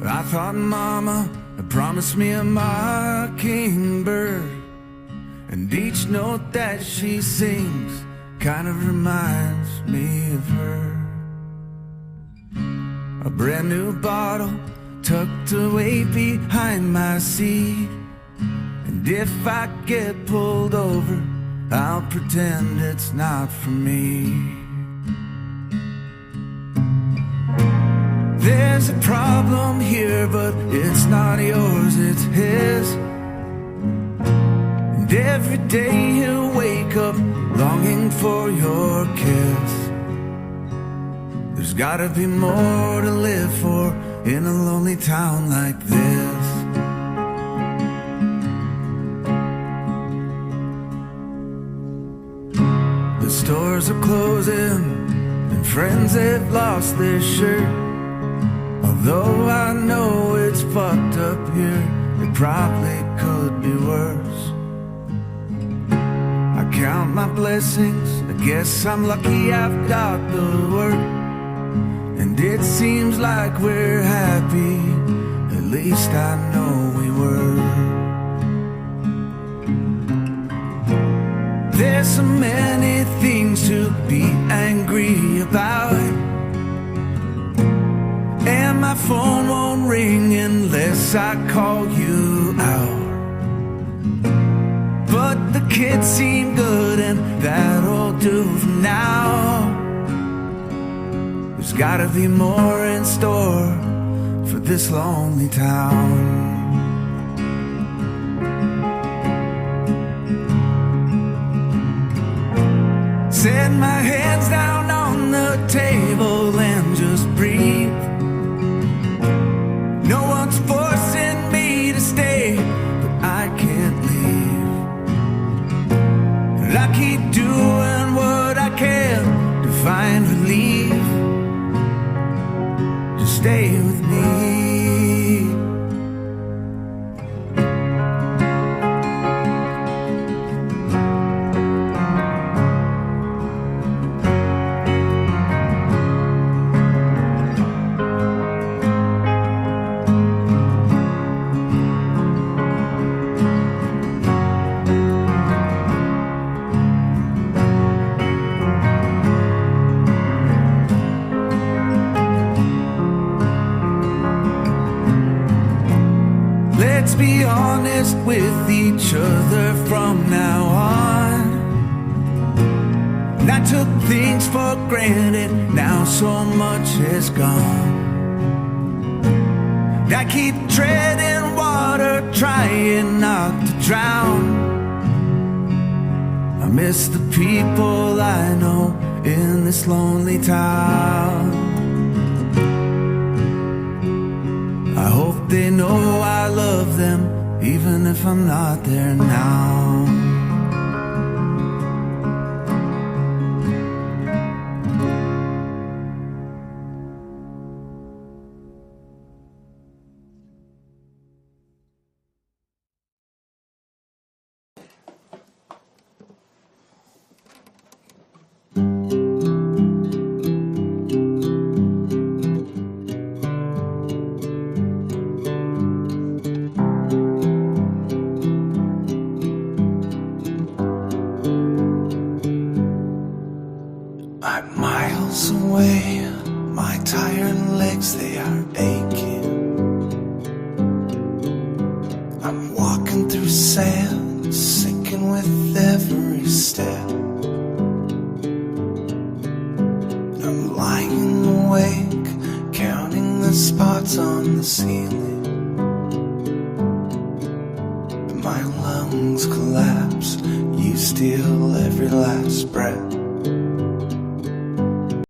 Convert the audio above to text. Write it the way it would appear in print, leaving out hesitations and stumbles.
I thought Mama had promised me a mockingbird, and each note that she sings kind of reminds me of her. A brand new bottle tucked away behind my seat, and if I get pulled over, I'll pretend it's not for me. There's a problem here, but it's not yours, it's his. And every day he'll wake up longing for your kiss. There's gotta be more to live for in a lonely town like this. The stores are closing and friends they've lost their shirt. Although I know it's fucked up here, it probably could be worse. I count my blessings, I guess I'm lucky I've got the work. And it seems like we're happy, at least I know we were. There's so many things to be angry about, and my phone won't ring unless I call you out. But the kids seem good and that'll do for now. There's gotta be more in store for this lonely town. Set my hands down on the table and just breathe. No one's forcing me to stay, but I can't leave. And I keep doing what I can to find relief. Just stay with me. Let's be honest with each other from now on. And I took things for granted, now so much is gone. And I keep treading water, trying not to drown. I miss the people I know in this lonely town. I hope they know I love them, even if I'm not there now. I'm miles away, my tired legs, they are aching. I'm walking through sand, sinking with every step. I'm lying awake, counting the spots on the ceiling. My lungs collapse, you steal every last breath.